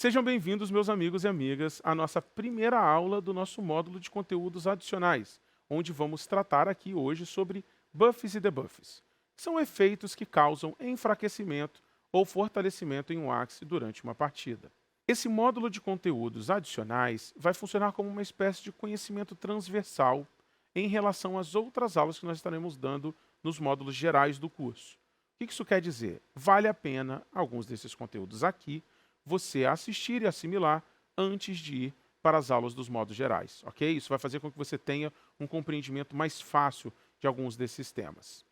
Sejam bem-vindos, meus amigos e amigas, à nossa primeira aula do nosso módulo de conteúdos adicionais, onde vamos tratar aqui hoje sobre buffs e debuffs. São efeitos que causam enfraquecimento ou fortalecimento em um Axie durante uma partida. Esse módulo de conteúdos adicionais vai funcionar como uma espécie de conhecimento transversal em relação às outras aulas que nós estaremos dando nos módulos gerais do curso. O que isso quer dizer? Vale a pena alguns desses conteúdos aqui você assistir e assimilar antes de ir para as aulas dos modos gerais, ok? Isso vai fazer com que você tenha um compreendimento mais fácil de alguns desses temas.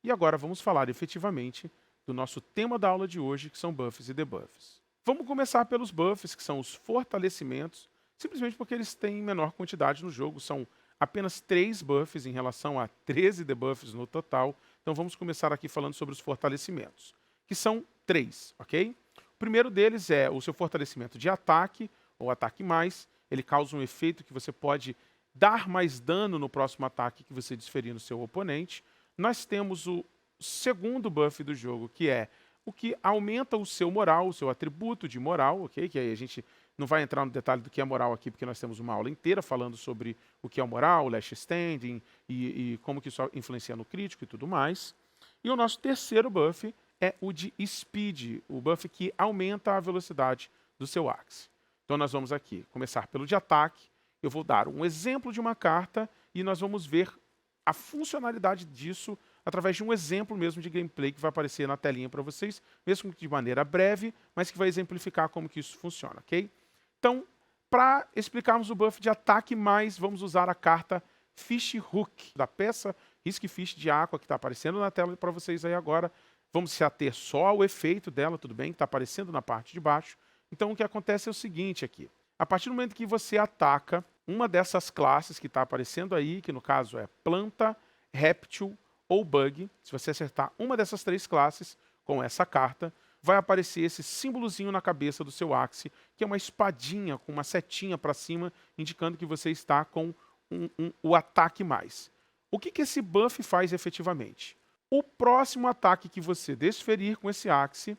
E agora vamos falar efetivamente do nosso tema da aula de hoje, que são buffs e debuffs. Vamos começar pelos buffs, que são os fortalecimentos, simplesmente porque eles têm menor quantidade no jogo, são apenas 3 buffs em relação a 13 debuffs no total. Então vamos começar aqui falando sobre os fortalecimentos, que são 3, ok? O primeiro deles é o seu fortalecimento de ataque, ou ataque mais. Ele causa um efeito que você pode dar mais dano no próximo ataque que você desferir no seu oponente. Nós temos o segundo buff do jogo, que é o que aumenta o seu moral, o seu atributo de moral, ok? Que aí a gente não vai entrar no detalhe do que é moral aqui, porque nós temos uma aula inteira falando sobre o que é o moral, o last standing e como que isso influencia no crítico e tudo mais. E o nosso terceiro buff é o de Speed, o buff que aumenta a velocidade do seu Axie. Então nós vamos aqui começar pelo de ataque. Eu vou dar um exemplo de uma carta e nós vamos ver a funcionalidade disso através de um exemplo mesmo de gameplay que vai aparecer na telinha para vocês, mesmo que de maneira breve, mas que vai exemplificar como que isso funciona, ok? Então, para explicarmos o buff de ataque mais, vamos usar a carta Fish Hook, da peça Risk Fish de Aqua, que está aparecendo na tela para vocês aí agora. Vamos se ater só ao efeito dela, tudo bem? Que está aparecendo na parte de baixo. Então, o que acontece é o seguinte aqui. A partir do momento que você ataca uma dessas classes que está aparecendo aí, que no caso é planta, réptil ou bug, se você acertar uma dessas 3 classes com essa carta, vai aparecer esse símbolozinho na cabeça do seu Axie, que é uma espadinha com uma setinha para cima, indicando que você está com o ataque mais. O que esse buff faz efetivamente? O próximo ataque que você desferir com esse Axie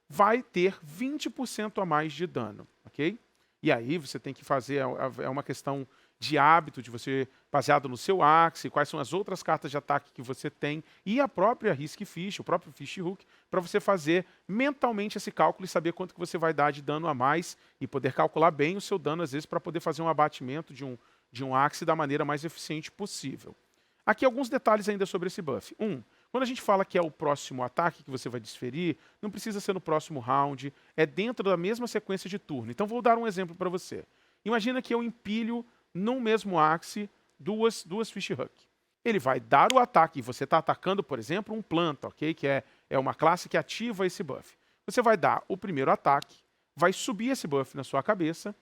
vai ter 20% a mais de dano, ok? E aí você tem que fazer, é uma questão de hábito, de você, baseado no seu Axie, quais são as outras cartas de ataque que você tem, e a própria Risk Fish, o próprio Fish Hook, para você fazer mentalmente esse cálculo e saber quanto que você vai dar de dano a mais, e poder calcular bem o seu dano, às vezes, para poder fazer um abatimento de um Axie da maneira mais eficiente possível. Aqui alguns detalhes ainda sobre esse buff. Quando a gente fala que é o próximo ataque que você vai desferir, não precisa ser no próximo round, é dentro da mesma sequência de turno. Então vou dar um exemplo para você. Imagina que eu empilho num mesmo Axie duas Fish Hook. Ele vai dar o ataque, e você está atacando, por exemplo, um planta, ok? Que é uma classe que ativa esse buff. Você vai dar o primeiro ataque, vai subir esse buff na sua cabeça.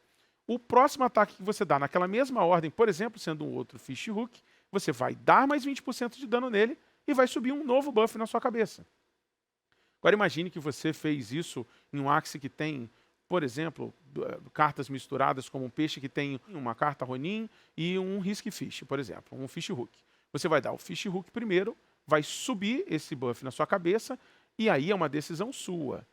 O próximo ataque que você dá naquela mesma ordem, por exemplo, sendo um outro Fish Hook, você vai dar mais 20% de dano nele e vai subir um novo buff na sua cabeça. Agora imagine que você fez isso em um Axie que tem, por exemplo, cartas misturadas como um peixe que tem uma carta Ronin e um Risk Fish, por exemplo, um Fish Hook. Você vai dar o Fish Hook primeiro, vai subir esse buff na sua cabeça e aí é uma decisão sua.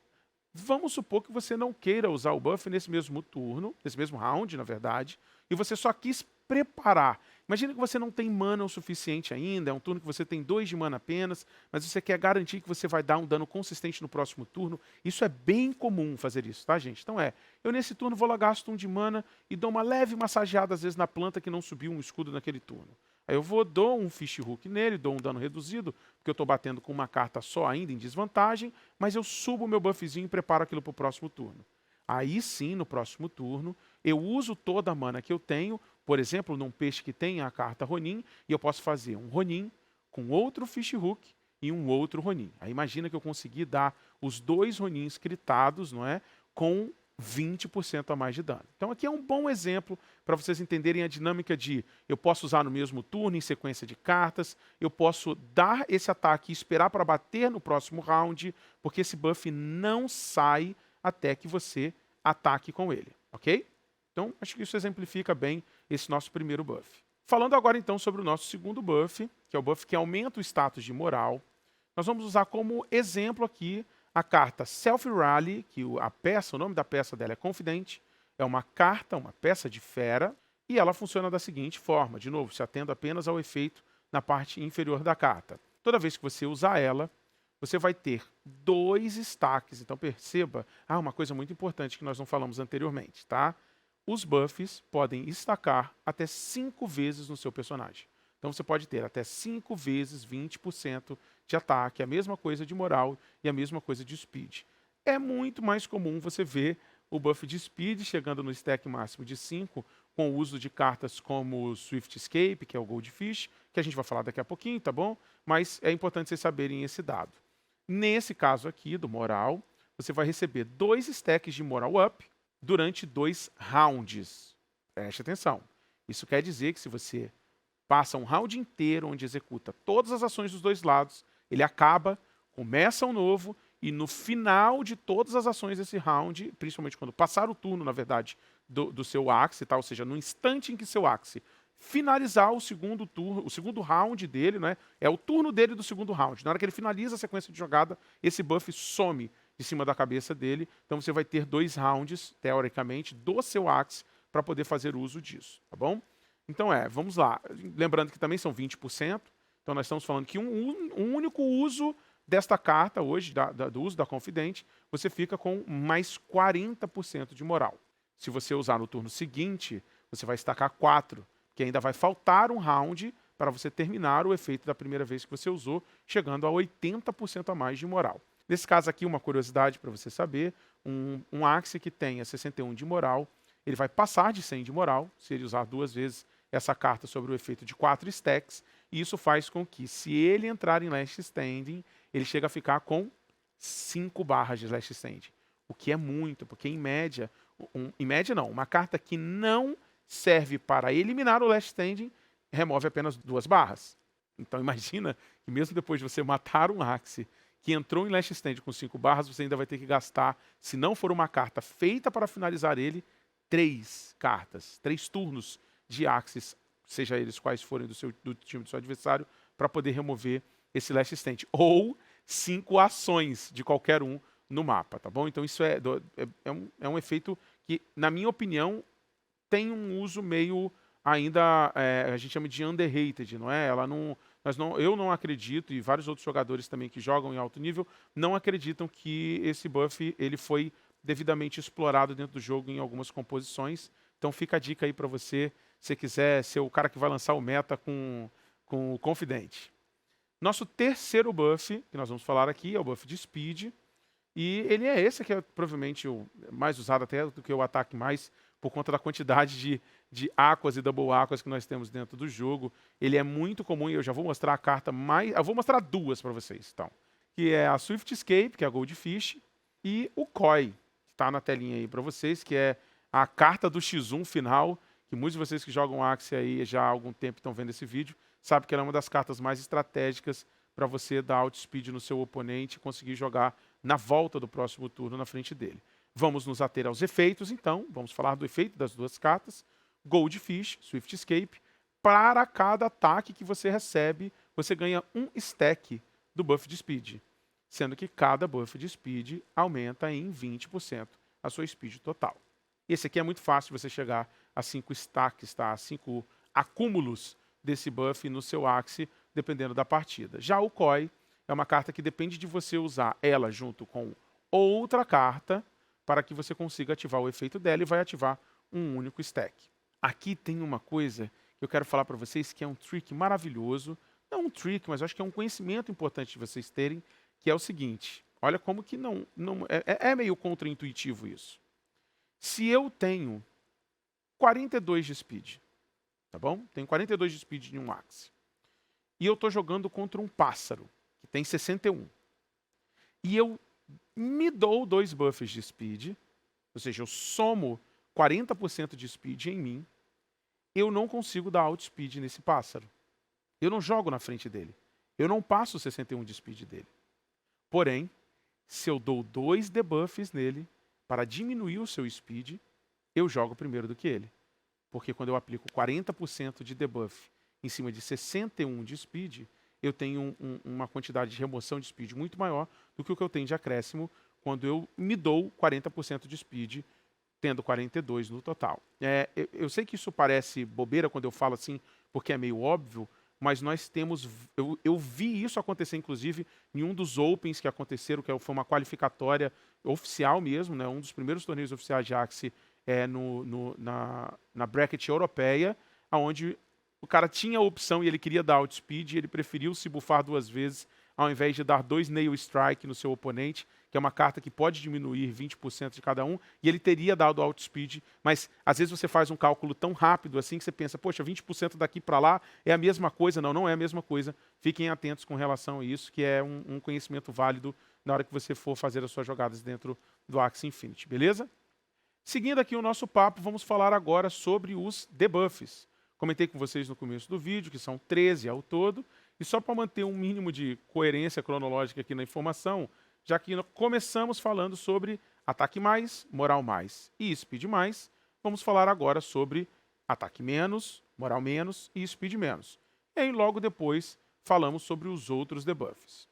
Vamos supor que você não queira usar o buff nesse mesmo turno, nesse mesmo round, na verdade, e você só quis preparar. Imagina que você não tem mana o suficiente ainda, é um turno que você tem 2 de mana apenas, mas você quer garantir que você vai dar um dano consistente no próximo turno. Isso é bem comum fazer isso, tá, gente? Então eu nesse turno vou lá, gasto 1 de mana e dou uma leve massageada, às vezes, na planta que não subiu um escudo naquele turno. Aí eu dou um Fish Hook nele, dou um dano reduzido, porque eu estou batendo com uma carta só ainda em desvantagem, mas eu subo o meu buffzinho e preparo aquilo para o próximo turno. Aí sim, no próximo turno, eu uso toda a mana que eu tenho, por exemplo, num peixe que tem a carta Ronin, e eu posso fazer um Ronin com outro Fish Hook e um outro Ronin. Aí imagina que eu consegui dar os 2 Ronins critados, não é? Com 20% a mais de dano. Então aqui é um bom exemplo para vocês entenderem a dinâmica de eu posso usar no mesmo turno, em sequência de cartas, eu posso dar esse ataque e esperar para bater no próximo round, porque esse buff não sai até que você ataque com ele, ok? Então acho que isso exemplifica bem esse nosso primeiro buff. Falando agora então sobre o nosso segundo buff, que é o buff que aumenta o status de moral, nós vamos usar como exemplo aqui A carta Self Rally, que o nome da peça dela é Confidente, é uma carta, uma peça de fera, e ela funciona da seguinte forma, de novo, se atendo apenas ao efeito na parte inferior da carta. Toda vez que você usar ela, você vai ter 2 stacks. Então perceba, uma coisa muito importante que nós não falamos anteriormente, tá? Os buffs podem estacar até 5 vezes no seu personagem. Então você pode ter até 5 vezes 20% de ataque, a mesma coisa de moral e a mesma coisa de speed. É muito mais comum você ver o buff de speed chegando no stack máximo de 5, com o uso de cartas como Swift Escape, que é o Goldfish, que a gente vai falar daqui a pouquinho, tá bom? Mas é importante vocês saberem esse dado. Nesse caso aqui, do moral, você vai receber 2 stacks de moral up durante 2 rounds. Preste atenção. Isso quer dizer que se você passa um round inteiro onde executa todas as ações dos 2 lados, ele acaba, começa um novo, e no final de todas as ações desse round, principalmente quando passar o turno, na verdade, do seu Axe, tá? Ou seja, no instante em que seu Axe finalizar o segundo turno, o segundo round dele, né? É o turno dele do segundo round. Na hora que ele finaliza a sequência de jogada, esse buff some de cima da cabeça dele. Então você vai ter 2 rounds, teoricamente, do seu Axe para poder fazer uso disso, tá bom? Então vamos lá. Lembrando que também são 20%. Então nós estamos falando que um único uso desta carta hoje, do uso da Confidente, você fica com mais 40% de moral. Se você usar no turno seguinte, você vai estacar 4, que ainda vai faltar um round para você terminar o efeito da primeira vez que você usou, chegando a 80% a mais de moral. Nesse caso aqui, uma curiosidade para você saber, um Axe que tenha 61 de moral, ele vai passar de 100 de moral, se ele usar 2 vezes essa carta sobre o efeito de 4 stacks, e isso faz com que, se ele entrar em Last Standing, ele chega a ficar com 5 barras de Last Standing, o que é muito, porque em média uma carta que não serve para eliminar o Last Standing, remove apenas 2 barras. Então imagina que mesmo depois de você matar um Axe que entrou em Last Stand com 5 barras, você ainda vai ter que gastar, se não for uma carta feita para finalizar ele, 3 cartas, 3 turnos de Axes, seja eles quais forem do time do seu adversário, para poder remover esse Last Stand. Ou 5 ações de qualquer um no mapa, tá bom? Então isso é um efeito que, na minha opinião, tem um uso meio ainda, a gente chama de underrated, não é? Eu não acredito, e vários outros jogadores também que jogam em alto nível, não acreditam que esse buff ele foi devidamente explorado dentro do jogo em algumas composições. Então fica a dica aí para você, se quiser ser o cara que vai lançar o meta com o Confidente. Nosso terceiro buff, que nós vamos falar aqui, é o buff de Speed. E ele é esse que é provavelmente o mais usado até do que o ataque mais, por conta da quantidade de Aquas e Double Aquas que nós temos dentro do jogo. Ele é muito comum e eu já vou mostrar a carta mais... Eu vou mostrar 2 para vocês, então. Que é a Swift Escape, que é a Goldfish, e o Koi, que está na telinha aí para vocês, que é a carta do X1 final, que muitos de vocês que jogam Axie aí já há algum tempo estão vendo esse vídeo, sabem que ela é uma das cartas mais estratégicas para você dar outspeed no seu oponente e conseguir jogar na volta do próximo turno na frente dele. Vamos nos ater aos efeitos, então. Vamos falar do efeito das 2 cartas. Goldfish, Swift Escape. Para cada ataque que você recebe, você ganha 1 stack do buff de Speed. Sendo que cada buff de Speed aumenta em 20% a sua Speed total. Esse aqui é muito fácil você chegar a 5 stacks, tá? A 5 acúmulos desse buff no seu Axe, dependendo da partida. Já o Koi é uma carta que depende de você usar ela junto com outra carta para que você consiga ativar o efeito dela e vai ativar um único stack. Aqui tem uma coisa que eu quero falar para vocês que é um trick maravilhoso. Não um trick, mas eu acho que é um conhecimento importante de vocês terem, que é o seguinte. Olha como que é meio contraintuitivo isso. Se eu tenho 42 de speed, tá bom? Tenho 42 de speed em um Axe. E eu estou jogando contra um pássaro, que tem 61. E eu me dou 2 buffs de speed, ou seja, eu somo 40% de speed em mim, eu não consigo dar outspeed nesse pássaro. Eu não jogo na frente dele. Eu não passo 61 de speed dele. Porém, se eu dou 2 debuffs nele, para diminuir o seu speed, eu jogo primeiro do que ele. Porque quando eu aplico 40% de debuff em cima de 61 de speed, eu tenho uma quantidade de remoção de speed muito maior do que o que eu tenho de acréscimo quando eu me dou 40% de speed, tendo 42 no total. Eu sei que isso parece bobeira quando eu falo assim, porque é meio óbvio, mas nós temos. Eu vi isso acontecer, inclusive, em um dos Opens que aconteceram, foi uma qualificatória oficial mesmo, né, um dos primeiros torneios oficiais de Axie na bracket europeia, onde o cara tinha a opção e ele queria dar outspeed, e ele preferiu se bufar 2 vezes, ao invés de dar 2 nail strike no seu oponente, que é uma carta que pode diminuir 20% de cada um, e ele teria dado outspeed, mas às vezes você faz um cálculo tão rápido assim que você pensa, poxa, 20% daqui para lá é a mesma coisa. Não, não é a mesma coisa. Fiquem atentos com relação a isso, que é um conhecimento válido na hora que você for fazer as suas jogadas dentro do Axie Infinity, beleza? Seguindo aqui o nosso papo, vamos falar agora sobre os debuffs. Comentei com vocês no começo do vídeo, que são 13 ao todo, e só para manter um mínimo de coerência cronológica aqui na informação, já que começamos falando sobre ataque mais, moral mais e speed mais, vamos falar agora sobre ataque menos, moral menos e speed menos. E aí logo depois falamos sobre os outros debuffs.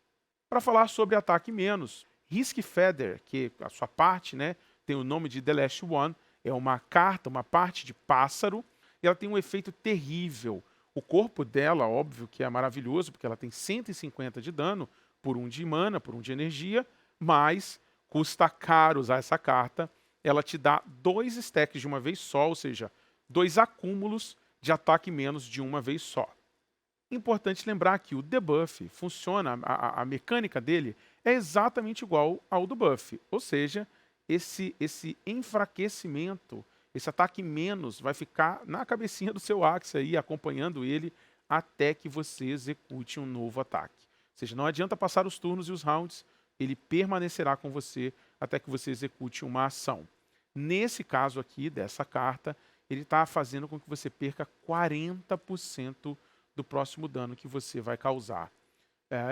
Para falar sobre ataque menos, Risk Feather, que a sua parte, né, tem o nome de The Last One, é uma carta, uma parte de pássaro, e ela tem um efeito terrível. O corpo dela, óbvio que é maravilhoso, porque ela tem 150 de dano, por 1 de mana, por 1 de energia, mas custa caro usar essa carta. Ela te dá 2 stacks de uma vez só, ou seja, 2 acúmulos de ataque menos de uma vez só. Importante lembrar que o debuff funciona, a mecânica dele é exatamente igual ao do buff, ou seja, esse enfraquecimento, esse ataque menos vai ficar na cabecinha do seu Axie aí, acompanhando ele até que você execute um novo ataque. Ou seja, não adianta passar os turnos e os rounds, ele permanecerá com você até que você execute uma ação. Nesse caso aqui, dessa carta, ele está fazendo com que você perca 40% do próximo dano que você vai causar.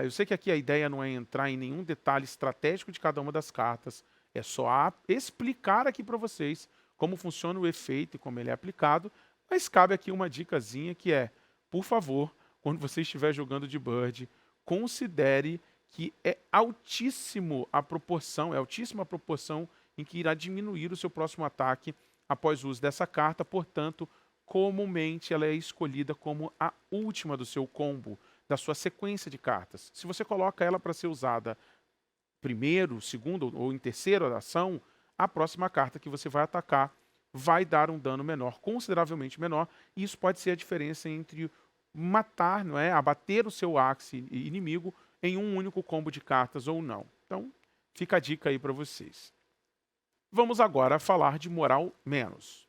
Eu sei que aqui a ideia não é entrar em nenhum detalhe estratégico de cada uma das cartas, é só explicar aqui para vocês como funciona o efeito e como ele é aplicado, mas cabe aqui uma dicasinha que é, por favor, quando você estiver jogando de Bird, considere que é altíssima a proporção em que irá diminuir o seu próximo ataque após o uso dessa carta, portanto, comumente ela é escolhida como a última do seu combo, da sua sequência de cartas. Se você coloca ela para ser usada primeiro, segundo ou em terceira ação, a próxima carta que você vai atacar vai dar um dano menor, consideravelmente menor, e isso pode ser a diferença entre matar, não é, abater o seu Axie inimigo em um único combo de cartas ou não. Então, fica a dica aí para vocês. Vamos agora falar de moral menos.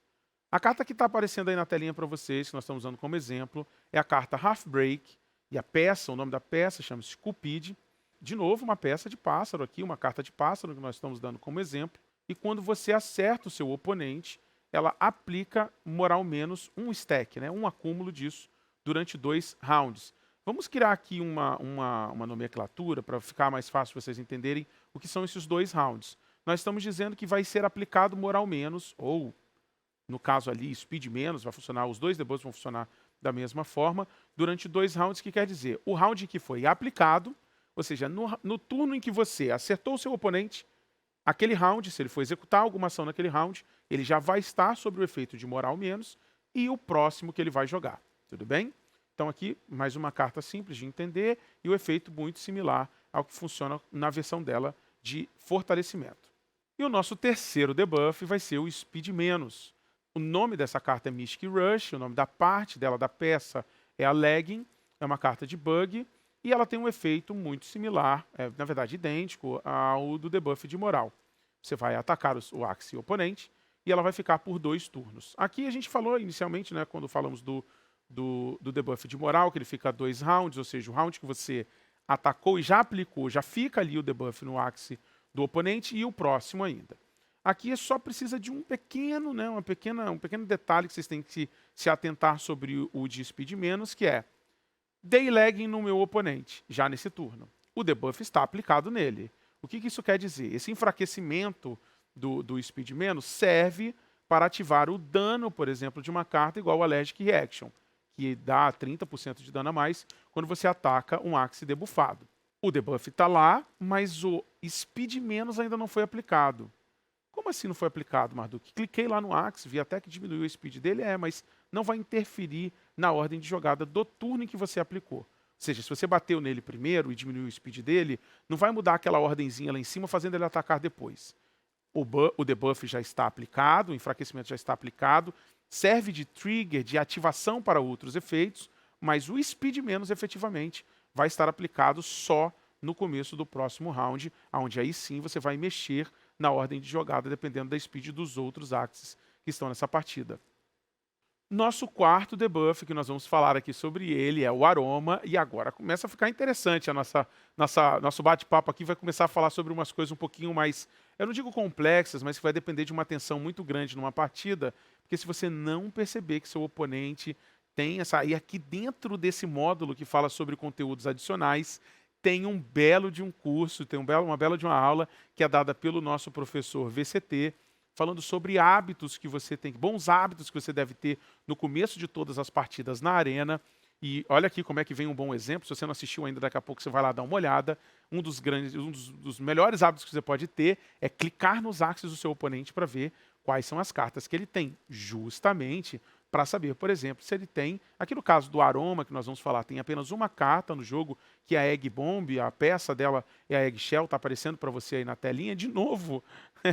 A carta que está aparecendo aí na telinha para vocês, que nós estamos usando como exemplo, é a carta Half Break, e a peça, o nome da peça chama-se Cupid. De novo, uma peça de pássaro aqui, uma carta de pássaro que nós estamos dando como exemplo. E quando você acerta o seu oponente, ela aplica moral menos um stack, né, um acúmulo disso, durante 2 rounds. Vamos criar aqui uma nomenclatura para ficar mais fácil vocês entenderem o que são esses 2 rounds. Nós estamos dizendo que vai ser aplicado moral menos, ou no caso ali, speed menos, vai funcionar, os 2 debuffs vão funcionar da mesma forma, durante 2 rounds, que quer dizer, o round que foi aplicado, ou seja, no turno em que você acertou o seu oponente, aquele round, se ele for executar alguma ação naquele round, ele já vai estar sob o efeito de moral menos, e o próximo que ele vai jogar. Tudo bem? Então aqui, mais uma carta simples de entender, e o efeito muito similar ao que funciona na versão dela de fortalecimento. E o nosso terceiro debuff vai ser o Speed menos. O nome dessa carta é Mystic Rush, o nome da parte dela, da peça, é a Lagging, é uma carta de bug, e ela tem um efeito muito similar, na verdade idêntico, ao do debuff de moral. Você vai atacar o Axie oponente, e ela vai ficar por 2 turnos. Aqui a gente falou inicialmente, né, quando falamos do debuff de moral, que ele fica 2 rounds, ou seja, o round que você atacou e já aplicou, já fica ali o debuff no Axie do oponente, e o próximo ainda. Aqui só precisa de um pequeno detalhe que vocês têm que se atentar sobre o de speed menos, que é dei lagging no meu oponente, já nesse turno. O debuff está aplicado nele. O que isso quer dizer? Esse enfraquecimento do speed menos serve para ativar o dano, por exemplo, de uma carta igual ao Allergic Reaction, que dá 30% de dano a mais quando você ataca um Axe debuffado. O debuff está lá, mas o speed menos ainda não foi aplicado. Como assim não foi aplicado, Marduk? Cliquei lá no Axe, vi até que diminuiu o speed dele, mas não vai interferir na ordem de jogada do turno em que você aplicou. Ou seja, se você bateu nele primeiro e diminuiu o speed dele, não vai mudar aquela ordemzinha lá em cima, fazendo ele atacar depois. O debuff já está aplicado, o enfraquecimento já está aplicado, serve de trigger, de ativação para outros efeitos, mas o speed menos efetivamente vai estar aplicado só no começo do próximo round, onde aí sim você vai mexer na ordem de jogada, dependendo da speed dos outros axes que estão nessa partida. Nosso quarto debuff, que nós vamos falar aqui sobre ele, é o aroma, e agora começa a ficar interessante nosso bate-papo aqui vai começar a falar sobre umas coisas um pouquinho mais, eu não digo complexas, mas que vai depender de uma atenção muito grande numa partida, porque se você não perceber que seu oponente tem essa, e aqui dentro desse módulo que fala sobre conteúdos adicionais, tem um belo de um curso, tem uma bela de uma aula que é dada pelo nosso professor VCT, falando sobre hábitos que você tem, bons hábitos que você deve ter no começo de todas as partidas na arena. E olha aqui como é que vem um bom exemplo. Se você não assistiu ainda, daqui a pouco você vai lá dar uma olhada. Um dos melhores hábitos que você pode ter é clicar nos axes do seu oponente para ver quais são as cartas que ele tem, justamente para saber, por exemplo, se ele tem, aqui no caso do aroma, que nós vamos falar, tem apenas uma carta no jogo, que é a Egg Bomb, a peça dela é a Egg Shell, está aparecendo para você aí na telinha. De novo,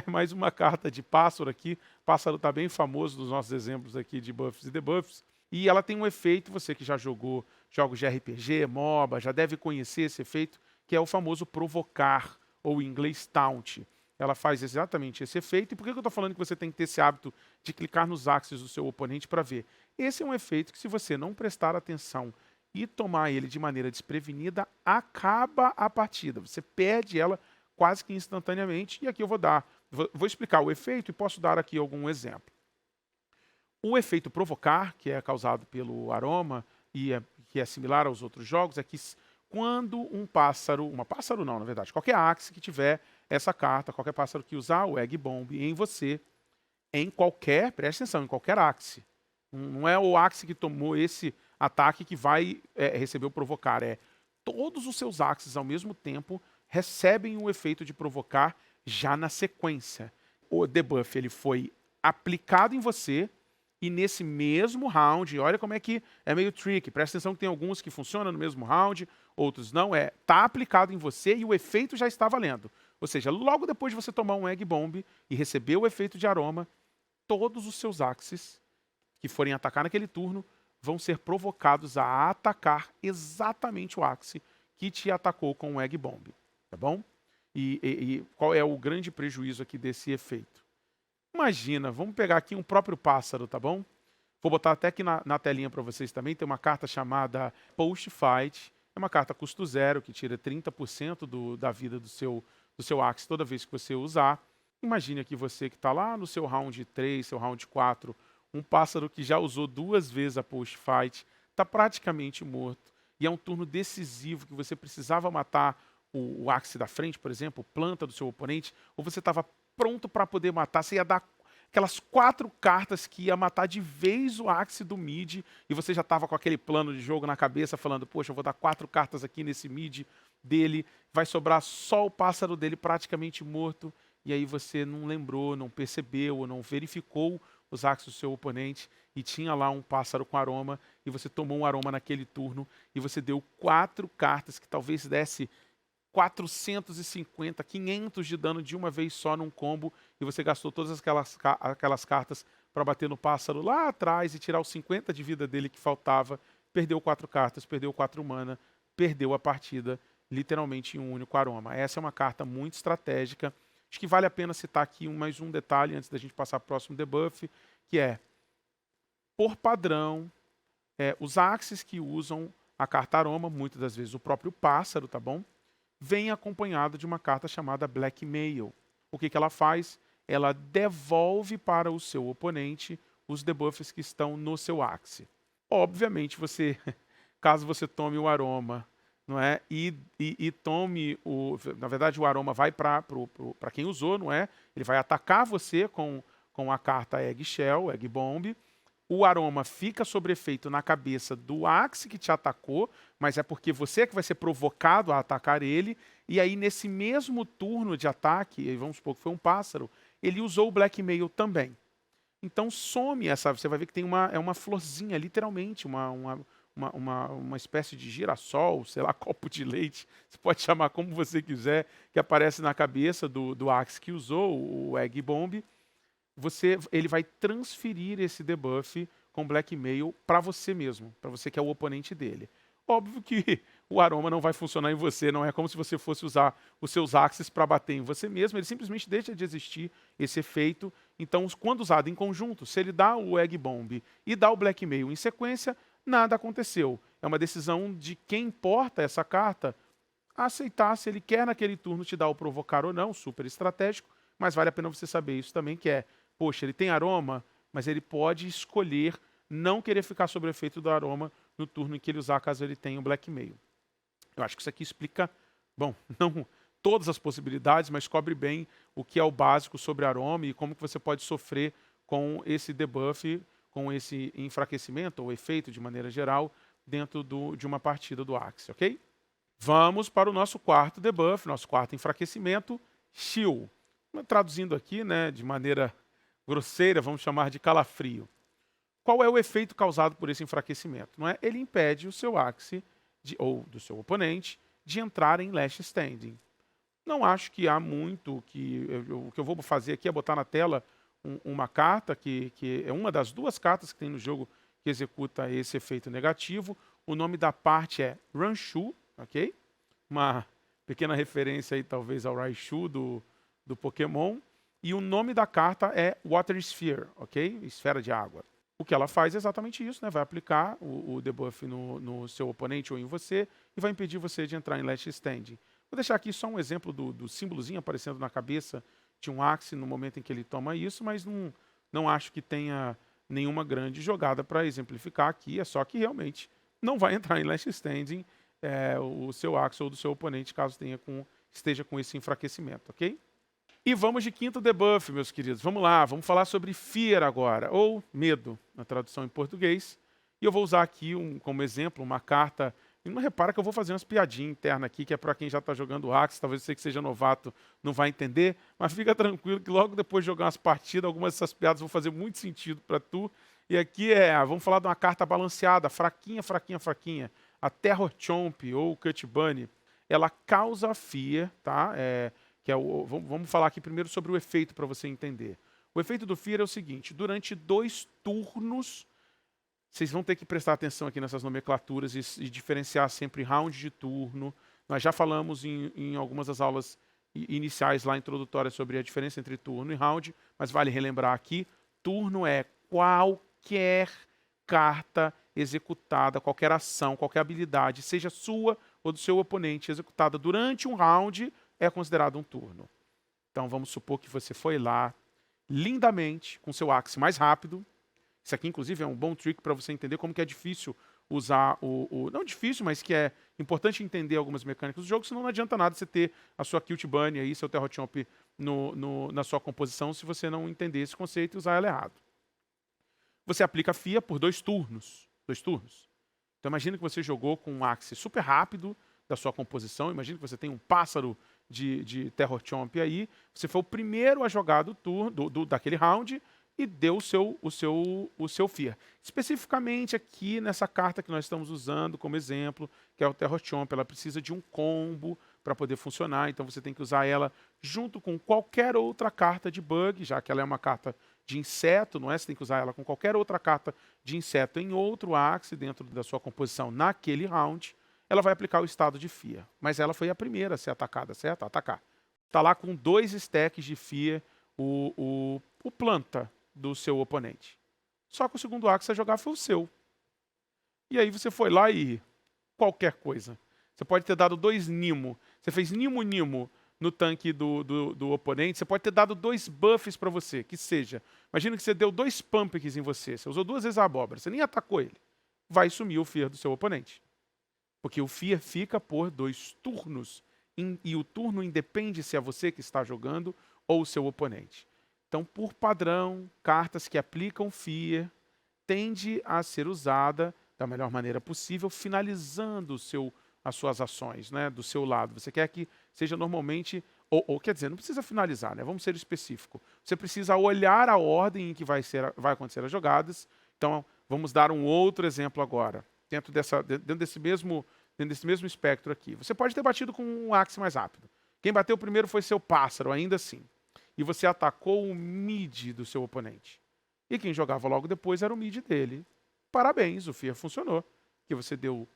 mais uma carta de pássaro aqui. Pássaro está bem famoso nos nossos exemplos aqui de buffs e debuffs. E ela tem um efeito, você que já jogou jogos de RPG, MOBA, já deve conhecer esse efeito, que é o famoso provocar, ou em inglês taunt. Ela faz exatamente esse efeito. E por que eu estou falando que você tem que ter esse hábito de clicar nos axes do seu oponente para ver? Esse é um efeito que, se você não prestar atenção e tomar ele de maneira desprevenida, acaba a partida. Você perde ela quase que instantaneamente. E aqui eu vou explicar o efeito e posso dar aqui algum exemplo. O efeito provocar, que é causado pelo aroma e que é similar aos outros jogos, é que quando na verdade, qualquer axe que tiver essa carta, qualquer pássaro que usar o Egg Bomb em você, preste atenção, em qualquer axe. Não é o axe que tomou esse ataque que vai receber o provocar, todos os seus axes ao mesmo tempo recebem o efeito de provocar já na sequência. O debuff ele foi aplicado em você e nesse mesmo round, olha como é que é meio tricky, presta atenção que tem alguns que funcionam no mesmo round, outros não, tá aplicado em você e o efeito já está valendo. Ou seja, logo depois de você tomar um Egg Bomb e receber o efeito de aroma, todos os seus axes que forem atacar naquele turno vão ser provocados a atacar exatamente o axe que te atacou com o Egg Bomb, tá bom? E qual é o grande prejuízo aqui desse efeito? Imagina, vamos pegar aqui um próprio pássaro, tá bom? Vou botar até aqui na telinha para vocês também, tem uma carta chamada Post Fight, é uma carta custo zero, que tira 30% da vida do seu axe toda vez que você usar. Imagine aqui você que está lá no seu round 3, seu round 4, um pássaro que já usou 2 vezes a Post Fight, está praticamente morto, e é um turno decisivo que você precisava matar o axe da frente, por exemplo, planta do seu oponente, ou você estava pronto para poder matar, você ia dar aquelas 4 cartas que ia matar de vez o axe do mid, e você já estava com aquele plano de jogo na cabeça, falando, poxa, eu vou dar 4 cartas aqui nesse mid dele, vai sobrar só o pássaro dele praticamente morto, e aí você não lembrou, não percebeu, ou não verificou os axes do seu oponente, e tinha lá um pássaro com aroma, e você tomou um aroma naquele turno, e você deu 4 cartas que talvez desse 450, 500 de dano de uma vez só num combo, e você gastou todas aquelas cartas para bater no pássaro lá atrás e tirar os 50 de vida dele que faltava, perdeu 4 cartas, perdeu 4 mana, perdeu a partida literalmente em um único aroma. Essa é uma carta muito estratégica. Acho que vale a pena citar aqui mais um detalhe antes da gente passar para o próximo debuff, que é, por padrão, os axes que usam a carta aroma, muitas das vezes o próprio pássaro, tá bom? Vem acompanhado de uma carta chamada Blackmail. O que ela faz? Ela devolve para o seu oponente os debuffs que estão no seu axe. Obviamente, caso você tome o aroma, não é? E tome na verdade, o aroma vai para quem usou, não é? Ele vai atacar você com a carta Egg Shell, Egg Bomb. o aroma fica sob efeito na cabeça do Axe que te atacou, mas é porque você é que vai ser provocado a atacar ele, e aí nesse mesmo turno de ataque, e vamos supor que foi um pássaro, ele usou o Blackmail também. Então some essa, você vai ver que tem uma florzinha, literalmente, uma espécie de girassol, sei lá, copo de leite, você pode chamar como você quiser, que aparece na cabeça do Axe que usou o Egg Bomb. Ele vai transferir esse debuff com Blackmail para você mesmo, para você que é o oponente dele. Óbvio que o aroma não vai funcionar em você, não é como se você fosse usar os seus axes para bater em você mesmo, ele simplesmente deixa de existir esse efeito. Então, quando usado em conjunto, se ele dá o Egg Bomb e dá o Blackmail em sequência, nada aconteceu. É uma decisão de quem porta essa carta aceitar se ele quer naquele turno te dar o provocar ou não, super estratégico, mas vale a pena você saber isso também, que é, poxa, ele tem aroma, mas ele pode escolher não querer ficar sob o efeito do aroma no turno em que ele usar, caso ele tenha o Blackmail. Eu acho que isso aqui explica, bom, não todas as possibilidades, mas cobre bem o que é o básico sobre aroma e como que você pode sofrer com esse debuff, com esse enfraquecimento ou efeito de maneira geral dentro de uma partida do Axe, ok? Vamos para o nosso quarto debuff, nosso quarto enfraquecimento, Chill. Traduzindo aqui, né, de maneira grosseira, vamos chamar de calafrio. Qual é o efeito causado por esse enfraquecimento? Não é? Ele impede o seu Axe, ou do seu oponente, de entrar em Last Standing. Não acho que há muito que... O que eu vou fazer aqui é botar na tela uma carta, que é uma das duas cartas que tem no jogo que executa esse efeito negativo. O nome da parte é Ranshu, ok? Uma pequena referência aí talvez ao Raichu do Pokémon. E o nome da carta é Water Sphere, ok? Esfera de água. O que ela faz é exatamente isso, né? Vai aplicar o debuff no seu oponente ou em você e vai impedir você de entrar em Last Standing. Vou deixar aqui só um exemplo do símbolozinho aparecendo na cabeça de um Axe no momento em que ele toma isso, mas não acho que tenha nenhuma grande jogada para exemplificar aqui, é só que realmente não vai entrar em Last Standing o seu Axe ou do seu oponente, caso esteja com esse enfraquecimento, ok? E vamos de quinto debuff, meus queridos. Vamos lá, vamos falar sobre Fear agora, ou medo, na tradução em português. E eu vou usar aqui como exemplo uma carta. E não repara que eu vou fazer umas piadinhas internas aqui, que é para quem já está jogando Axe, talvez você que seja novato não vai entender, mas fica tranquilo que logo depois de jogar umas partidas, algumas dessas piadas vão fazer muito sentido para tu. E aqui vamos falar de uma carta balanceada, fraquinha, fraquinha, fraquinha. A Terror Chomp, ou Cut Bunny, ela causa Fear, tá? Vamos falar aqui primeiro sobre o efeito para você entender. O efeito do Fear é o seguinte: durante 2 turnos, vocês vão ter que prestar atenção aqui nessas nomenclaturas e diferenciar sempre round de turno. Nós já falamos em algumas das aulas iniciais lá introdutórias sobre a diferença entre turno e round, mas vale relembrar aqui, turno é qualquer carta executada, qualquer ação, qualquer habilidade, seja sua ou do seu oponente, executada durante um round, é considerado um turno. Então vamos supor que você foi lá lindamente com seu Axe mais rápido. Isso aqui inclusive é um bom trick para você entender como que é difícil usar não difícil, mas que é importante entender algumas mecânicas do jogo, senão não adianta nada você ter a sua Cute Bunny aí, seu Terror Chomp na sua composição, se você não entender esse conceito e usar ela errado. Você aplica a FIA por 2 turnos. 2 turnos. Então imagina que você jogou com um Axe super rápido da sua composição, imagina que você tem um pássaro de Terror Chomp aí, você foi o primeiro a jogar do turno, daquele round, e deu o seu Fear. Especificamente aqui nessa carta que nós estamos usando como exemplo, que é o Terror Chomp, ela precisa de um combo para poder funcionar, então você tem que usar ela junto com qualquer outra carta de bug, já que ela é uma carta de inseto, não é? Você tem que usar ela com qualquer outra carta de inseto em outro Axe dentro da sua composição naquele round. Ela vai aplicar o estado de Fear, mas ela foi a primeira a ser atacada, certo? A atacar. Está lá com 2 stacks de Fear o planta do seu oponente. Só que o segundo Axe a jogar foi o seu. E aí você foi lá e qualquer coisa. Você pode ter dado 2 Nimo. Você fez Nimo no tanque do oponente. Você pode ter dado 2 buffs para você, que seja. Imagina que você deu 2 pumpkins em você. Você usou 2 vezes a abóbora. Você nem atacou ele. Vai sumir o Fear do seu oponente. Porque o Fear fica por 2 turnos. E o turno independe se é você que está jogando ou o seu oponente. Então, por padrão, cartas que aplicam Fear tende a ser usada da melhor maneira possível, finalizando as suas ações, né, do seu lado. Você quer que seja normalmente, ou quer dizer, não precisa finalizar, né? Vamos ser específico. Você precisa olhar a ordem em que vai acontecer as jogadas. Então, vamos dar um outro exemplo agora, dentro desse mesmo espectro aqui. Você pode ter batido com um axe mais rápido. Quem bateu primeiro foi seu pássaro, ainda assim. E você atacou o mid do seu oponente. E quem jogava logo depois era o mid dele. Parabéns, o Fear funcionou. Que você deu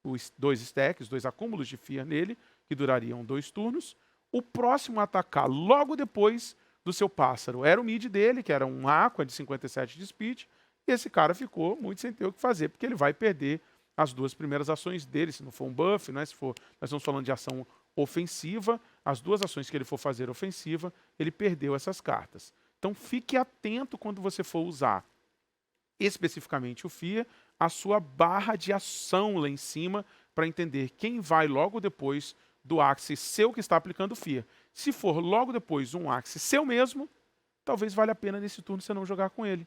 os 2 stacks, 2 acúmulos de Fear nele, que durariam 2 turnos. O próximo a atacar logo depois do seu pássaro era o mid dele, que era um Aqua de 57 de speed. E esse cara ficou muito sem ter o que fazer, porque ele vai perder as 2 primeiras ações dele, se não for um buff, né? Se for, nós estamos falando de ação ofensiva, as 2 ações que ele for fazer ofensiva, ele perdeu essas cartas. Então fique atento quando você for usar especificamente o Fear, a sua barra de ação lá em cima, para entender quem vai logo depois do Axe seu que está aplicando o Fear. Se for logo depois um Axe seu mesmo, talvez valha a pena nesse turno você não jogar com ele.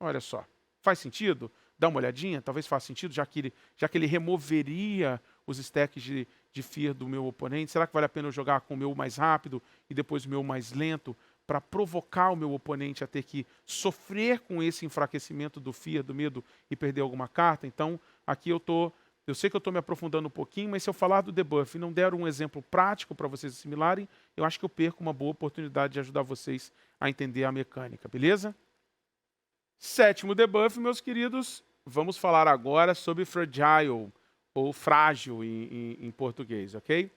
Olha só, faz sentido? Dá uma olhadinha, talvez faça sentido, já que ele removeria os stacks de Fear do meu oponente. Será que vale a pena eu jogar com o meu mais rápido e depois o meu mais lento, para provocar o meu oponente a ter que sofrer com esse enfraquecimento do Fear, do medo, e perder alguma carta? Então, aqui eu sei que eu estou me aprofundando um pouquinho, mas se eu falar do debuff e não der um exemplo prático para vocês assimilarem, eu acho que eu perco uma boa oportunidade de ajudar vocês a entender a mecânica, beleza? 7º debuff, meus queridos, vamos falar agora sobre Fragile, ou frágil em português, ok?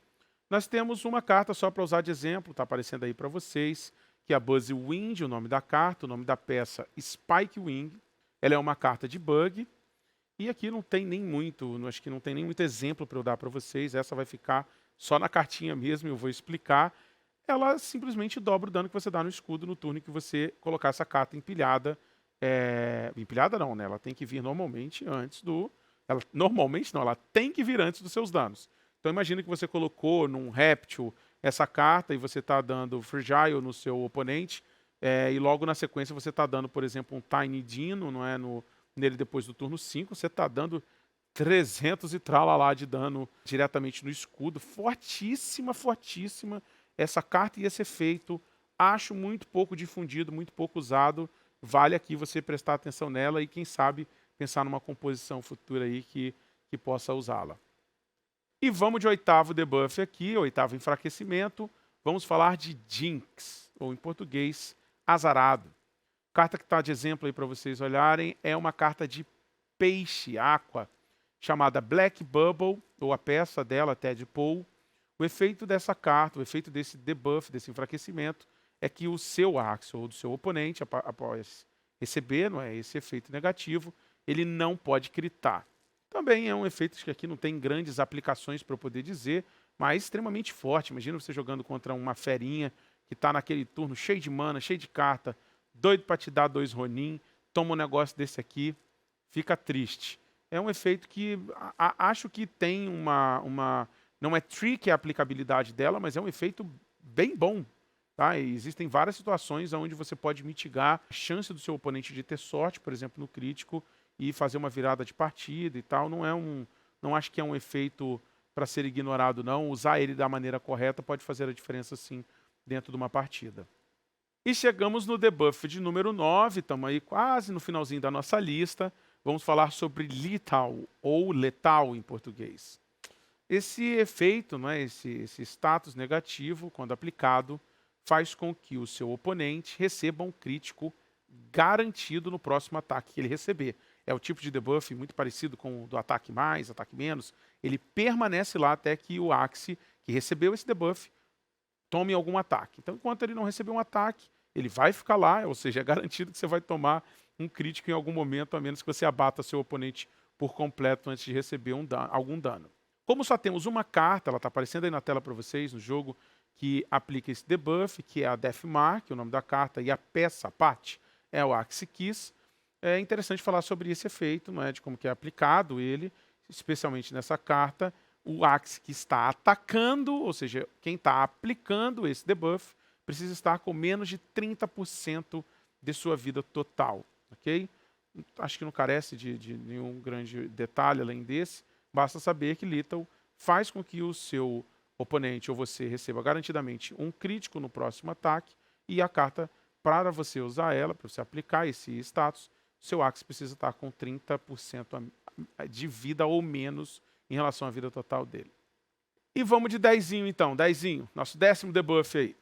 Nós temos uma carta só para usar de exemplo, está aparecendo aí para vocês, que é a Buzzy Wind, o nome da carta, o nome da peça Spike Wing. Ela é uma carta de bug, e aqui não tem nem muito, acho que não tem nem muito exemplo para eu dar para vocês, essa vai ficar só na cartinha mesmo, eu vou explicar. Ela simplesmente dobra o dano que você dá no escudo no turno que você colocar essa carta empilhada. Empilhada não, né? Ela tem que vir normalmente antes do... normalmente não, ela tem que vir antes dos seus danos. Então imagina que você colocou num réptil essa carta e você está dando Fragile no seu oponente, e logo na sequência você está dando, por exemplo, um Tiny Dino, não é, nele depois do turno 5, você está dando 300 e tralalá de dano diretamente no escudo. Fortíssima, fortíssima essa carta e esse efeito. Acho muito pouco difundido, muito pouco usado. Vale aqui você prestar atenção nela e, quem sabe, pensar numa composição futura aí que possa usá-la. E vamos de 8º debuff aqui, 8º enfraquecimento. Vamos falar de Jinx, ou em português, azarado. Carta que está de exemplo aí para vocês olharem é uma carta de peixe, aqua, chamada Black Bubble, ou a peça dela, Tadpole. O efeito dessa carta, o efeito desse debuff, desse enfraquecimento, é que o seu Axe ou do seu oponente, após receber, não é, esse efeito negativo, ele não pode critar. Também é um efeito que aqui não tem grandes aplicações para eu poder dizer, mas extremamente forte. Imagina você jogando contra uma ferinha que está naquele turno cheio de mana, cheio de carta, doido para te dar 2 Ronin, toma um negócio desse aqui, fica triste. É um efeito que acho que tem não é trick a aplicabilidade dela, mas é um efeito bem bom. Tá? E existem várias situações onde você pode mitigar a chance do seu oponente de ter sorte, por exemplo, no crítico, e fazer uma virada de partida e tal. Não acho que é um efeito para ser ignorado, não. Usar ele da maneira correta pode fazer a diferença, sim, dentro de uma partida. E chegamos no debuff de número 9, estamos aí quase no finalzinho da nossa lista. Vamos falar sobre Lethal, ou Letal em português. Esse efeito, né, esse status negativo, quando aplicado, faz com que o seu oponente receba um crítico garantido no próximo ataque que ele receber. É o tipo de debuff muito parecido com o do ataque mais, ataque menos. Ele permanece lá até que o Axe, que recebeu esse debuff, tome algum ataque. Então, enquanto ele não receber um ataque, ele vai ficar lá, ou seja, é garantido que você vai tomar um crítico em algum momento, a menos que você abata seu oponente por completo antes de receber algum dano. Como só temos uma carta, ela está aparecendo aí na tela para vocês, no jogo, que aplica esse debuff, que é a Deathmark, o nome da carta, e a peça, a parte, é o Axe Kiss. É interessante falar sobre esse efeito, não é, de como que é aplicado ele, especialmente nessa carta. O Axe que está atacando, ou seja, quem está aplicando esse debuff, precisa estar com menos de 30% de sua vida total, ok? acho que não carece de nenhum grande detalhe além desse. Basta saber que Lethal faz com que o seu oponente ou você receba garantidamente um crítico no próximo ataque e a carta, para você usar ela, para você aplicar esse status, seu Axe precisa estar com 30% de vida ou menos em relação à vida total dele. E vamos de 10 então, 10, nosso 10º debuff aí.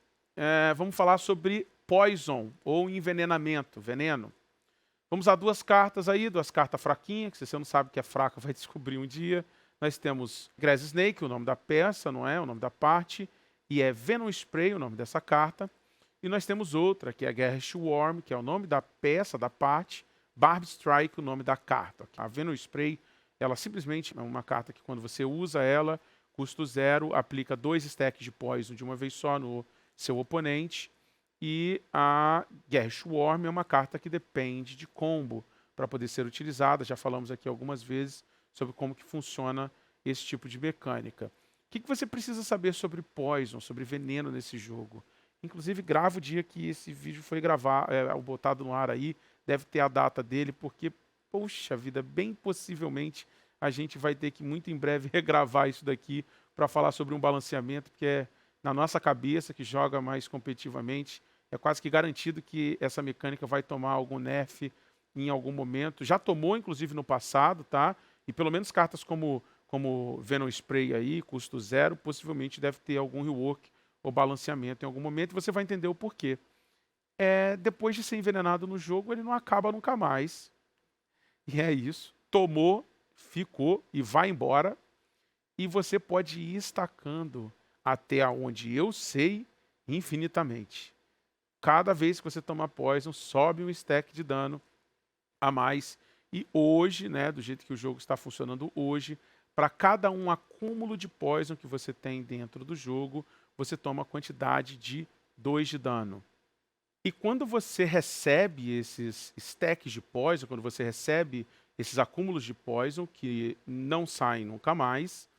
Vamos falar sobre Poison, ou envenenamento, veneno. Vamos usar duas cartas aí, duas cartas fraquinhas, que se você não sabe que é fraca, vai descobrir um dia. Nós temos Grass Snake, o nome da peça, não é? O nome da parte. E é Venom Spray, o nome dessa carta. E nós temos outra, que é Garrosh Worm, que é o nome da peça, da parte. Barb Strike, o nome da carta. A Venom Spray, ela simplesmente é uma carta que quando você usa ela, custo 0, aplica 2 stacks de Poison de uma vez só no seu oponente. E a Garrosh Worm é uma carta que depende de combo para poder ser utilizada. Já falamos aqui algumas vezes sobre como que funciona esse tipo de mecânica. O que você precisa saber sobre Poison, sobre veneno nesse jogo? Inclusive, grava o dia que esse vídeo foi botado no ar aí, deve ter a data dele, porque, poxa vida, bem possivelmente a gente vai ter que muito em breve regravar isso daqui para falar sobre um balanceamento, porque é na nossa cabeça, que joga mais competitivamente, é quase que garantido que essa mecânica vai tomar algum nerf em algum momento. Já tomou, inclusive, no passado, tá? E pelo menos cartas como Venom Spray aí, custo 0, possivelmente deve ter algum rework ou balanceamento em algum momento, e você vai entender o porquê. Depois de ser envenenado no jogo, ele não acaba nunca mais. E é isso. Tomou, ficou e vai embora. E você pode ir estacando até onde eu sei, infinitamente. Cada vez que você toma Poison, sobe um stack de dano a mais. E hoje, né, do jeito que o jogo está funcionando hoje, para cada um acúmulo de Poison que você tem dentro do jogo, você toma a quantidade de 2 de dano. E quando você recebe esses stacks de Poison, quando você recebe esses acúmulos de Poison, que não saem nunca mais,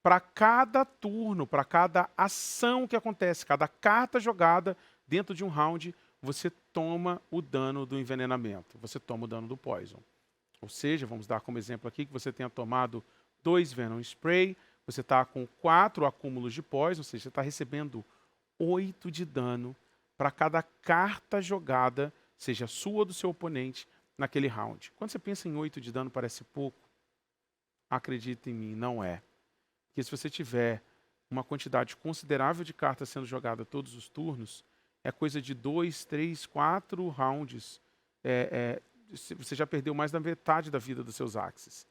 para cada turno, para cada ação que acontece, cada carta jogada dentro de um round, você toma o dano do envenenamento, você toma o dano do Poison. Ou seja, vamos dar como exemplo aqui que você tenha tomado 2 Venom Spray, você está com 4 acúmulos de Poison, ou seja, você está recebendo 8 de dano para cada carta jogada, seja sua ou do seu oponente, naquele round. Quando você pensa em 8 de dano, parece pouco. Acredita em mim, não é. Porque se você tiver uma quantidade considerável de cartas sendo jogada todos os turnos, é coisa de 2, 3, 4 rounds. Você já perdeu mais da metade da vida dos seus axes.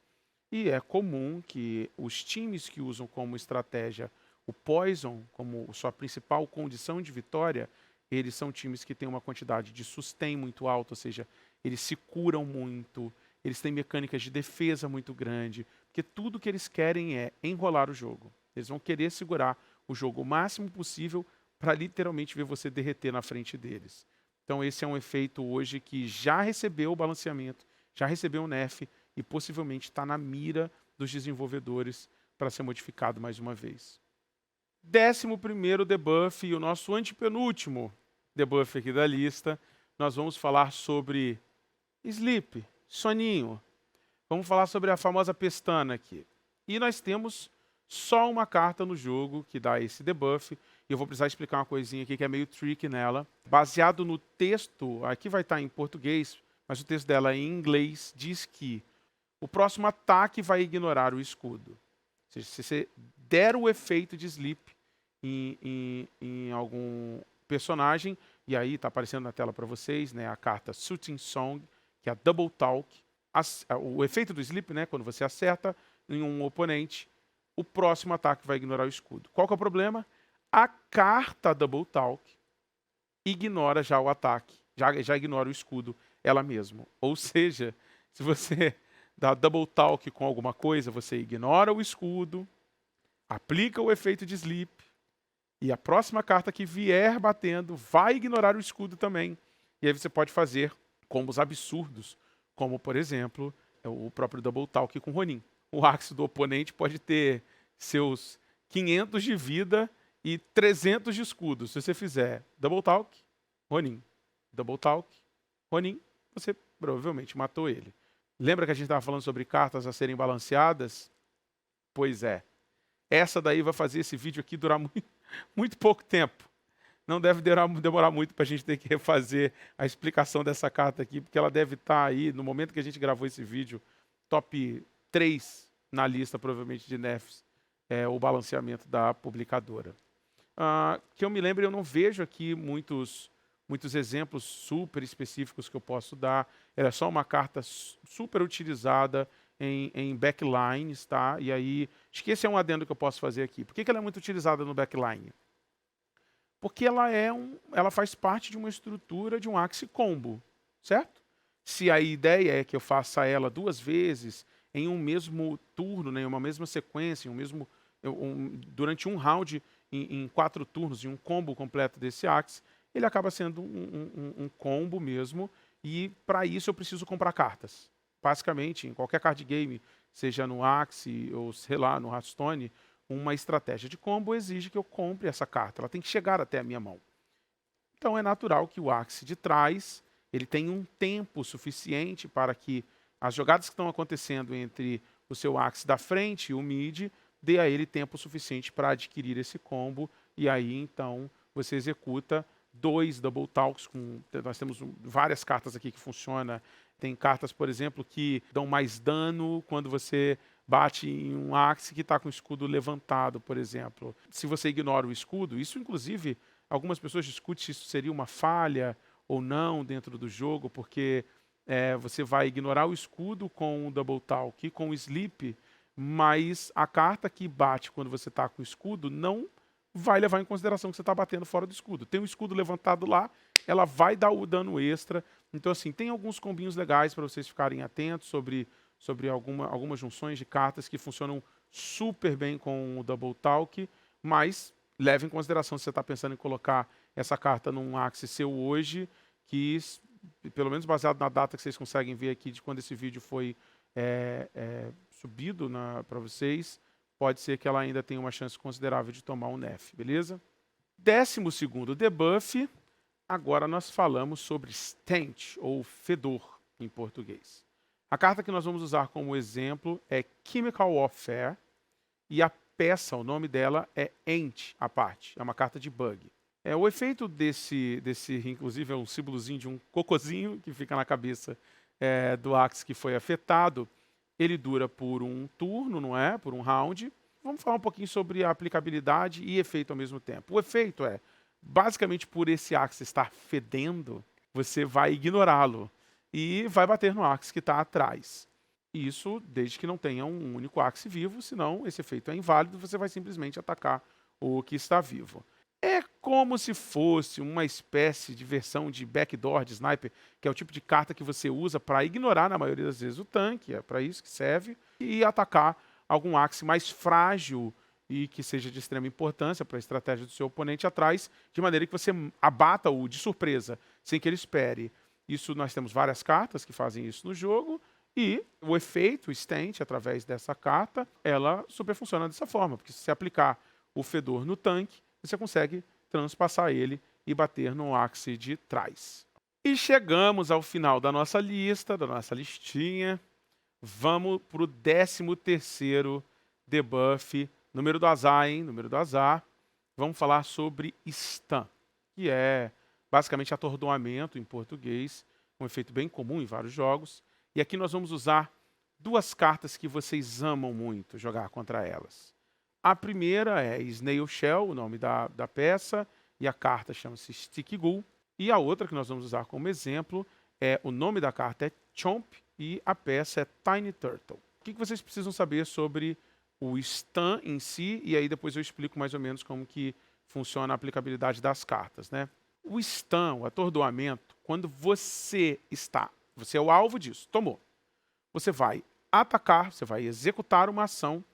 E é comum que os times que usam como estratégia o Poison como sua principal condição de vitória, eles são times que têm uma quantidade de sustain muito alta, ou seja, eles se curam muito, eles têm mecânicas de defesa muito grande, porque tudo que eles querem é enrolar o jogo. Eles vão querer segurar o jogo o máximo possível para literalmente ver você derreter na frente deles. Então esse é um efeito hoje que já recebeu o balanceamento, já recebeu o nerf e possivelmente está na mira dos desenvolvedores para ser modificado mais uma vez. 11º debuff e o nosso antepenúltimo debuff aqui da lista, nós vamos falar sobre Sleep, soninho. Vamos falar sobre a famosa pestana aqui. E nós temos só uma carta no jogo que dá esse debuff. E eu vou precisar explicar uma coisinha aqui que é meio tricky nela. Baseado no texto, aqui vai estar em português, mas o texto dela em inglês diz que o próximo ataque vai ignorar o escudo. Ou seja, se você der o efeito de Sleep em algum personagem, e aí está aparecendo na tela para vocês, né, a carta Soothing Song, que é a Double Talk. O efeito do Sleep, né, quando você acerta em um oponente, o próximo ataque vai ignorar o escudo. Qual que é o problema? A carta Double Talk ignora já o ataque, já ignora o escudo ela mesma. Ou seja, se você dá Double Talk com alguma coisa, você ignora o escudo, aplica o efeito de Sleep, e a próxima carta que vier batendo vai ignorar o escudo também. E aí você pode fazer combos absurdos, como, por exemplo, o próprio Double Talk com Ronin. O Axe do oponente pode ter seus 500 de vida e 300 de escudo. Se você fizer Double Talk, Ronin, Double Talk, Ronin, você provavelmente matou ele. Lembra que a gente estava falando sobre cartas a serem balanceadas? Pois é. Essa daí vai fazer esse vídeo aqui durar muito pouco tempo. Não deve demorar muito para a gente ter que refazer a explicação dessa carta aqui, porque ela deve estar aí, no momento que a gente gravou esse vídeo, top 3 na lista, provavelmente, de nerfs, o balanceamento da publicadora. Que eu me lembre, eu não vejo aqui muitos exemplos super específicos que eu posso dar. Ela é só uma carta super utilizada em backlines, tá? E aí, acho que esse é um adendo que eu posso fazer aqui. Por que ela é muito utilizada no backline? Porque ela faz parte de uma estrutura de um Axe Combo, certo? Se a ideia é que eu faça ela 2 vezes em um mesmo turno, né, em uma mesma sequência, durante um round em 4 turnos, em um combo completo desse Axe, ele acaba sendo um combo mesmo, e para isso eu preciso comprar cartas. Basicamente, em qualquer card game, seja no Axe ou sei lá, no Hearthstone, uma estratégia de combo exige que eu compre essa carta. Ela tem que chegar até a minha mão. Então é natural que o Axe de trás ele tenha um tempo suficiente para que as jogadas que estão acontecendo entre o seu Axe da frente e o mid dê a ele tempo suficiente para adquirir esse combo. E aí então você executa 2 Double Talks. Nós temos várias cartas aqui que funcionam. Tem cartas, por exemplo, que dão mais dano quando você bate em um Axe que está com o escudo levantado, por exemplo. Se você ignora o escudo, isso inclusive, algumas pessoas discutem se isso seria uma falha ou não dentro do jogo, porque você vai ignorar o escudo com o Double Talk, com o Sleep, mas a carta que bate quando você está com o escudo não vai levar em consideração que você está batendo fora do escudo. Tem um escudo levantado lá, ela vai dar o dano extra. Então, assim, tem alguns combinhos legais para vocês ficarem atentos sobre algumas junções de cartas que funcionam super bem com o Double Talk, mas leve em consideração se você está pensando em colocar essa carta num Axe seu hoje, que, pelo menos baseado na data que vocês conseguem ver aqui de quando esse vídeo foi subido para vocês, pode ser que ela ainda tenha uma chance considerável de tomar um nerf, beleza? 12º debuff, agora nós falamos sobre stench, ou fedor em português. A carta que nós vamos usar como exemplo é Chemical Warfare, e a peça, o nome dela é Ent, a parte, é uma carta de bug. O efeito desse, inclusive, é um símbolozinho de um cocôzinho que fica na cabeça do Axe que foi afetado. Ele dura por um turno, não é? Por um round. Vamos falar um pouquinho sobre a aplicabilidade e efeito ao mesmo tempo. O efeito é, basicamente, por esse Axe estar fedendo, você vai ignorá-lo e vai bater no Axe que está atrás. Isso desde que não tenha um único Axe vivo, senão esse efeito é inválido, você vai simplesmente atacar o que está vivo. É como se fosse uma espécie de versão de backdoor de sniper, que é o tipo de carta que você usa para ignorar, na maioria das vezes, o tanque, é para isso que serve, e atacar algum Axe mais frágil e que seja de extrema importância para a estratégia do seu oponente atrás, de maneira que você abata-o de surpresa, sem que ele espere. Isso, nós temos várias cartas que fazem isso no jogo, e o efeito Stench, através dessa carta, ela super funciona dessa forma, porque se você aplicar o fedor no tanque, você consegue transpassar ele e bater no Axe de trás. E chegamos ao final da nossa lista, da nossa listinha. Vamos para o 13º debuff, número do azar, hein? Número do azar. Vamos falar sobre Stun, que é basicamente atordoamento em português, um efeito bem comum em vários jogos. E aqui nós vamos usar 2 cartas que vocês amam muito jogar contra elas. A primeira é Snail Shell, o nome da peça, e a carta chama-se Sticky Ghoul. E a outra que nós vamos usar como exemplo, o nome da carta é Chomp e a peça é Tiny Turtle. O que vocês precisam saber sobre o stun em si, e aí depois eu explico mais ou menos como que funciona a aplicabilidade das cartas, né? O stun, o atordoamento, quando você é o alvo disso, tomou. Você vai atacar, você vai executar uma ação,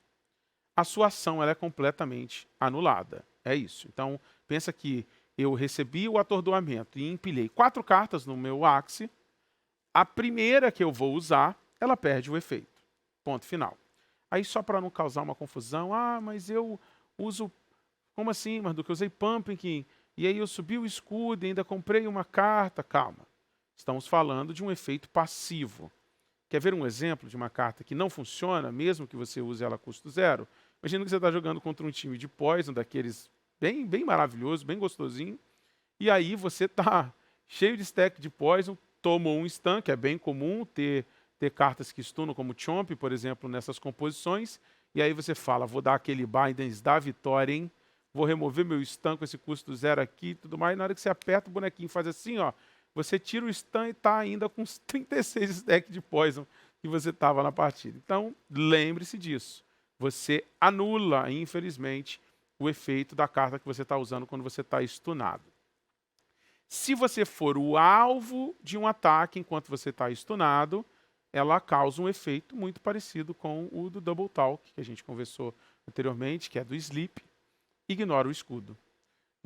a sua ação ela é completamente anulada. É isso. Então, pensa que eu recebi o atordoamento e empilhei 4 cartas no meu Axe. A primeira que eu vou usar, ela perde o efeito. Ponto final. Aí, só para não causar uma confusão, mas eu uso... Como assim, Marduk? Eu usei Pumpkin, e aí eu subi o escudo e ainda comprei uma carta. Calma. Estamos falando de um efeito passivo. Quer ver um exemplo de uma carta que não funciona, mesmo que você use ela a custo zero? Imagina que você está jogando contra um time de Poison, daqueles bem maravilhoso, bem gostosinho, e aí você está cheio de stack de Poison, tomou um stun, que é bem comum ter cartas que stunam, como Chomp, por exemplo, nessas composições, e aí você fala, vou dar aquele Bindings da vitória, hein? Vou remover meu stun com esse custo zero aqui e tudo mais, e na hora que você aperta o bonequinho faz assim, ó, você tira o stun e está ainda com uns 36 stacks de Poison que você estava na partida. Então, lembre-se disso. Você anula, infelizmente, o efeito da carta que você está usando quando você está stunado. Se você for o alvo de um ataque enquanto você está stunado, ela causa um efeito muito parecido com o do Double Talk, que a gente conversou anteriormente, que é do Sleep. Ignora o escudo.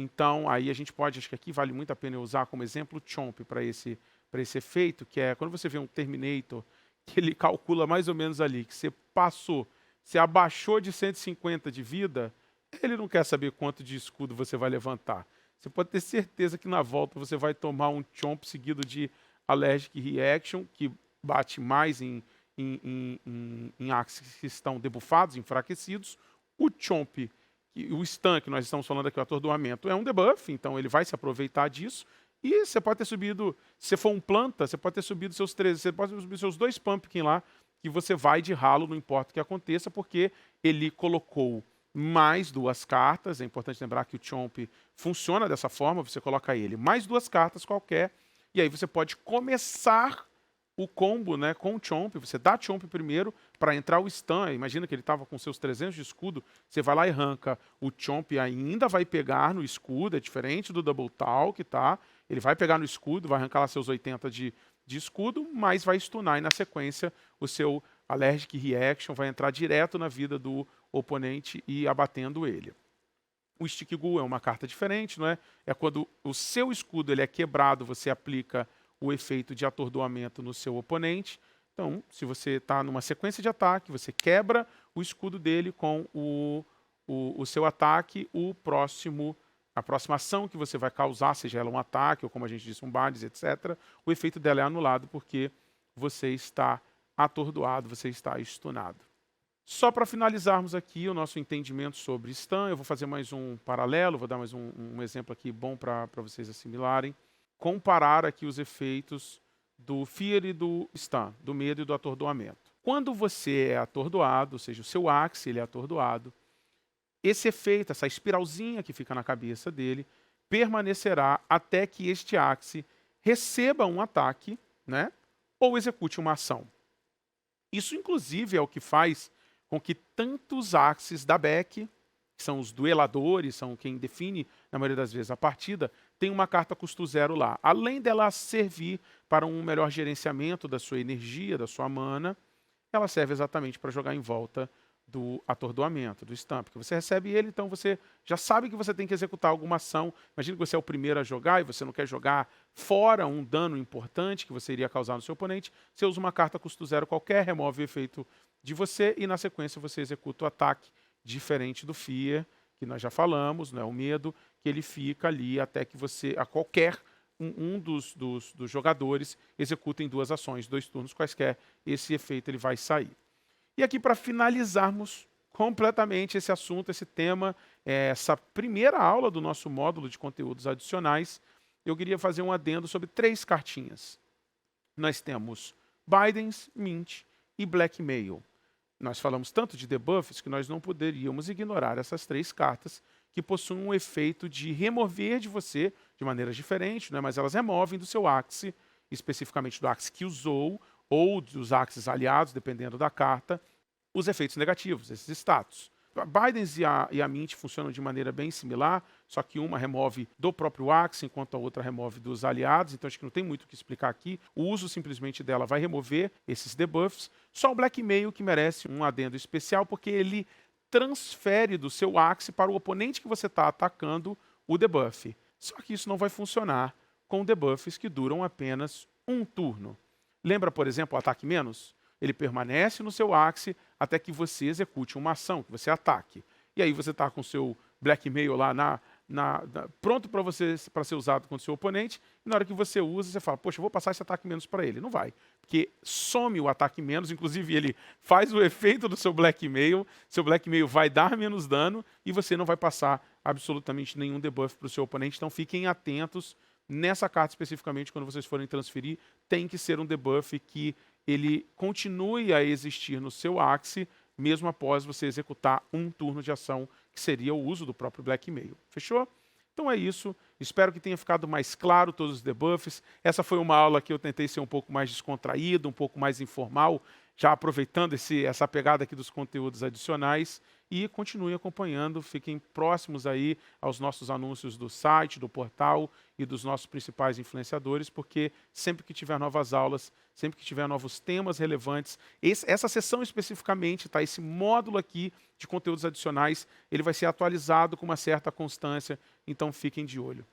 Então, aí a gente pode, acho que aqui vale muito a pena eu usar como exemplo o Chomp para esse efeito, que é quando você vê um Terminator, que ele calcula mais ou menos ali, que você passou, você abaixou de 150 de vida, ele não quer saber quanto de escudo você vai levantar. Você pode ter certeza que na volta você vai tomar um Chomp seguido de Allergic Reaction, que bate mais em axes que estão debufados, enfraquecidos. O Chomp, o stun que nós estamos falando aqui, o atordoamento, é um debuff, então ele vai se aproveitar disso. E você pode ter subido, se for um planta, você pode ter subido seus 13, você pode subir seus 2 pumpkin lá, que você vai de ralo, não importa o que aconteça, porque ele colocou mais 2 cartas. É importante lembrar que o Chomp funciona dessa forma, você coloca ele mais 2 cartas qualquer, e aí você pode começar o combo, né, com o Chomp. Você dá Chomp primeiro para entrar o stun. Imagina que ele estava com seus 300 de escudo, você vai lá e arranca. O Chomp ainda vai pegar no escudo, é diferente do Double Talk, tá? Ele vai pegar no escudo, vai arrancar lá seus 80 de escudo, mas vai stunar e na sequência o seu Allergic Reaction vai entrar direto na vida do oponente e abatendo ele. O Stick Ghoul é uma carta diferente, não é? É quando o seu escudo ele é quebrado, você aplica o efeito de atordoamento no seu oponente. Então, se você está numa sequência de ataque, você quebra o escudo dele com o seu ataque, a próxima ação que você vai causar, seja ela um ataque ou, como a gente disse, um Bades, etc., o efeito dela é anulado porque você está atordoado, você está stunado. Só para finalizarmos aqui o nosso entendimento sobre stun, eu vou fazer mais um paralelo, vou dar mais um exemplo aqui bom para vocês assimilarem. Comparar aqui os efeitos do Fear e do Stun, do medo e do atordoamento. Quando você é atordoado, ou seja, o seu Axe ele é atordoado, esse efeito, essa espiralzinha que fica na cabeça dele, permanecerá até que este Axe receba um ataque, né, ou execute uma ação. Isso, inclusive, é o que faz com que tantos Axes da Beck, que são os dueladores, são quem define, na maioria das vezes, a partida, tem uma carta custo zero lá. Além dela servir para um melhor gerenciamento da sua energia, da sua mana, ela serve exatamente para jogar em volta do atordoamento, do stun, porque você recebe ele, então você já sabe que você tem que executar alguma ação. Imagina que você é o primeiro a jogar e você não quer jogar fora um dano importante que você iria causar no seu oponente, você usa uma carta custo zero qualquer, remove o efeito de você e na sequência você executa o ataque, diferente do Fear, que nós já falamos, né, o medo, que ele fica ali até que você, a qualquer um dos jogadores, executem 2 ações, 2 turnos quaisquer, esse efeito ele vai sair. E aqui para finalizarmos completamente esse assunto, esse tema, essa primeira aula do nosso módulo de conteúdos adicionais, eu queria fazer um adendo sobre 3 cartinhas. Nós temos Bidens, Mint e Blackmail. Nós falamos tanto de debuffs que nós não poderíamos ignorar essas 3 cartas que possuem um efeito de remover de você de maneiras diferentes, né? Mas elas removem do seu Axe, especificamente do Axe que usou, ou dos Axes aliados, dependendo da carta, os efeitos negativos, esses status. A Bidens e a Mint funcionam de maneira bem similar, só que uma remove do próprio Axe, enquanto a outra remove dos aliados, então acho que não tem muito o que explicar aqui. O uso simplesmente dela vai remover esses debuffs. Só o Blackmail que merece um adendo especial, porque ele transfere do seu Axe para o oponente que você está atacando o debuff. Só que isso não vai funcionar com debuffs que duram apenas um turno. Lembra, por exemplo, o ataque menos? Ele permanece no seu Axe até que você execute uma ação, que você ataque. E aí você está com o seu Blackmail lá pronto para ser usado contra o seu oponente, e na hora que você usa, você fala, poxa, eu vou passar esse ataque menos para ele. Não vai, porque some o ataque menos, inclusive ele faz o efeito do seu blackmail vai dar menos dano, e você não vai passar absolutamente nenhum debuff para o seu oponente, então fiquem atentos. Nessa carta especificamente, quando vocês forem transferir, tem que ser um debuff que ele continue a existir no seu Axe, mesmo após você executar um turno de ação, que seria o uso do próprio Blackmail. Fechou? Então é isso. Espero que tenha ficado mais claro todos os debuffs. Essa foi uma aula que eu tentei ser um pouco mais descontraído, um pouco mais informal, já aproveitando essa pegada aqui dos conteúdos adicionais. E continue acompanhando, fiquem próximos aí aos nossos anúncios do site, do portal e dos nossos principais influenciadores, porque sempre que tiver novas aulas, sempre que tiver novos temas relevantes, essa sessão especificamente, tá, esse módulo aqui de conteúdos adicionais, ele vai ser atualizado com uma certa constância, então fiquem de olho.